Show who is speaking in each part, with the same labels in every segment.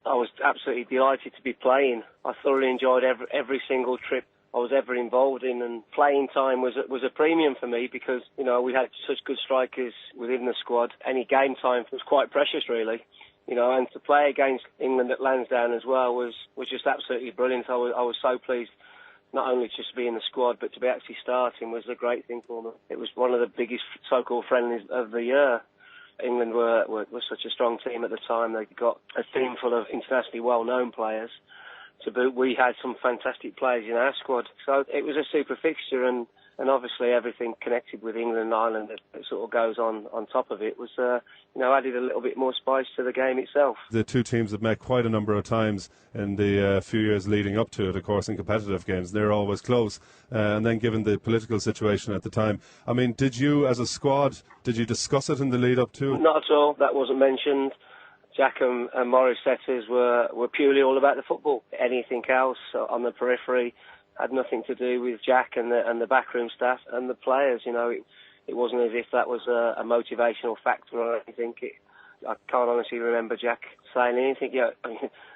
Speaker 1: I was absolutely delighted to be playing. I thoroughly enjoyed every single trip I was ever involved in, and playing time was a premium for me because, you know, we had such good strikers within the squad. Any game time was quite precious, really. You know, and to play against England at Lansdowne as well was just absolutely brilliant. I was so pleased not only just to be in the squad, but to be actually starting was a great thing for me. It was one of the biggest so-called friendlies of the year. England were such a strong team at the time. They got a team full of internationally well-known players. To boot, we had some fantastic players in our squad. So it was a super fixture, and obviously everything connected with England and Ireland that sort of goes on top of it was, added a little bit more spice to the game itself.
Speaker 2: The two teams have met quite a number of times in the few years leading up to it, of course, in competitive games. They're always close. And then given the political situation at the time, I mean, did you, as a squad, did you discuss it in the lead up to it?
Speaker 1: Not at all. That wasn't mentioned. Jack and Morris setters were purely all about the football. Anything else on the periphery had nothing to do with Jack and the backroom staff and the players. You know, it wasn't as if that was a motivational factor or anything. I can't honestly remember Jack saying anything. Yeah,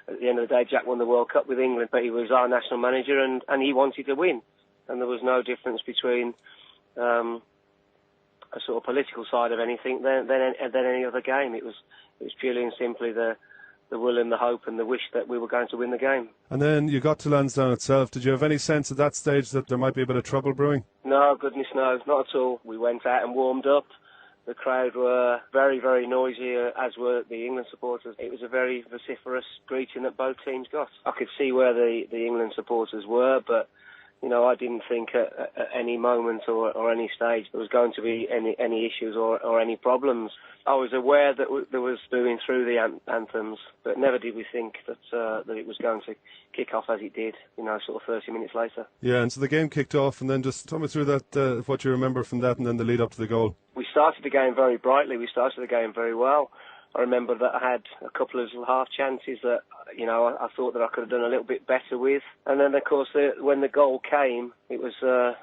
Speaker 1: at the end of the day, Jack won the World Cup with England, but he was our national manager and he wanted to win. And there was no difference between a sort of political side of anything than any other game. It was purely and simply the will and the hope and the wish that we were going to win the game.
Speaker 2: And then you got to Lansdowne itself. Did you have any sense at that stage that there might be a bit of trouble brewing?
Speaker 1: No, goodness no, not at all. We went out and warmed up. The crowd were very, very noisy, as were the England supporters. It was a very vociferous greeting that both teams got. I could see where the England supporters were, but you know, I didn't think at any moment or any stage there was going to be any issues or any problems. I was aware that there was booing through the anthems, but never did we think that it was going to kick off as it did, you know, sort of 30 minutes later.
Speaker 2: Yeah, and so the game kicked off, and then just tell me through that, what you remember from that and then the lead up to the goal.
Speaker 1: We started the game very brightly. We started the game very well. I remember that I had a couple of half chances that, you know, I thought that I could have done a little bit better with. And then, of course, when the goal came, it was, I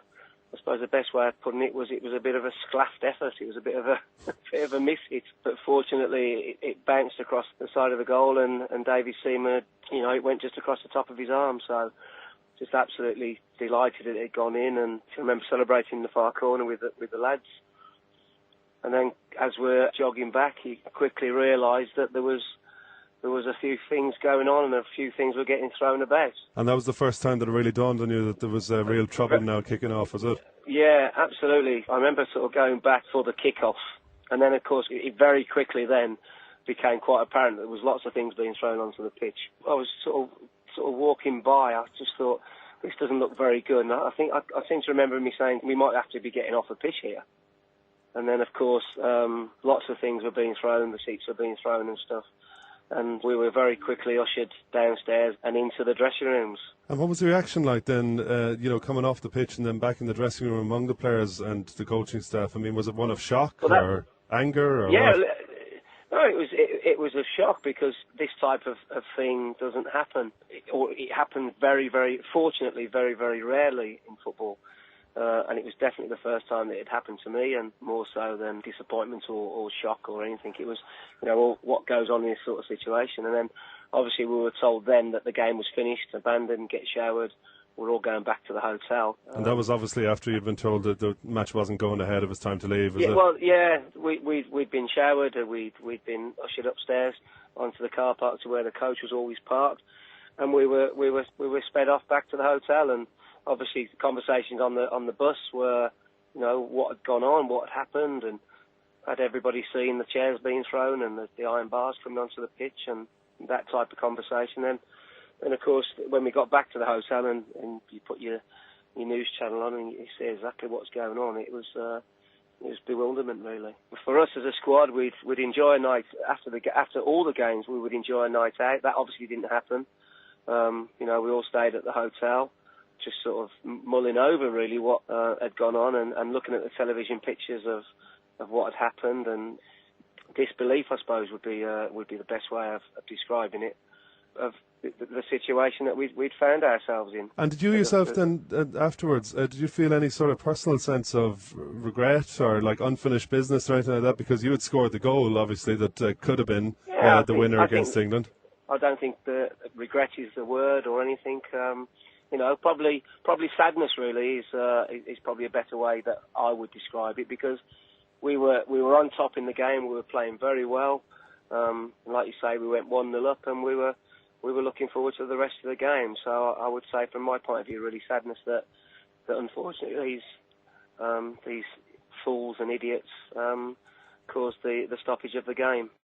Speaker 1: suppose the best way of putting it was a bit of a sclaffed effort. It was a bit of a miss hit. But fortunately, it bounced across the side of the goal, and David Seamer, you know, it went just across the top of his arm. So just absolutely delighted that it had gone in. And I remember celebrating in the far corner with the lads. And then, as we're jogging back, he quickly realised that there was a few things going on and a few things were getting thrown about. And
Speaker 2: that was the first time that it really dawned on you that there was real trouble now kicking off, was it?
Speaker 1: Yeah, absolutely. I remember sort of going back for the kick-off, and then, of course, it very quickly then became quite apparent that there was lots of things being thrown onto the pitch. I was sort of walking by. I just thought, this doesn't look very good. And I seem to remember me saying, we might have to be getting off the pitch here. And then, of course, lots of things were being thrown, the seats were being thrown and stuff. And we were very quickly ushered downstairs and into the dressing rooms.
Speaker 2: And what was the reaction like then, coming off the pitch and then back in the dressing room among the players and the coaching staff? I mean, was it one of shock or anger or what?
Speaker 1: No, it was a shock because this type of thing doesn't happen. It happens very, very, fortunately, very, very rarely in football. And it was definitely the first time that it happened to me, and more so than disappointment or shock or anything. It was, you know, what goes on in this sort of situation. And then, obviously, we were told then that the game was finished, abandoned, get showered. We're all going back to the hotel.
Speaker 2: And that was obviously after you'd been told that the match wasn't going ahead. It was time to leave.
Speaker 1: We'd been showered. We'd been ushered upstairs onto the car park to where the coach was always parked, and we were sped off back to the hotel. And obviously, the conversations on the bus were, you know, what had gone on, what had happened, and had everybody seen the chairs being thrown and the iron bars coming onto the pitch, and that type of conversation. And of course, when we got back to the hotel and you put your news channel on and you see exactly what's going on, it was bewilderment, really. For us as a squad, we'd enjoy a night after all the games. We would enjoy a night out. That obviously didn't happen. We all stayed at the hotel, just sort of mulling over really what had gone on and looking at the television pictures of what had happened, and disbelief, I suppose, would be the best way of describing it, of the situation that we'd found ourselves in.
Speaker 2: And did you yourself then, afterwards, did you feel any sort of personal sense of regret or like unfinished business or anything like that? Because you had scored the goal, obviously, that could have been the winner against England.
Speaker 1: I don't think the regret is the word or anything. You know, probably sadness really is probably a better way that I would describe it, because we were on top in the game. We were playing very well. Like you say, we went 1-0 up, and we were looking forward to the rest of the game. So I would say, from my point of view, really sadness that unfortunately these fools and idiots caused the stoppage of the game.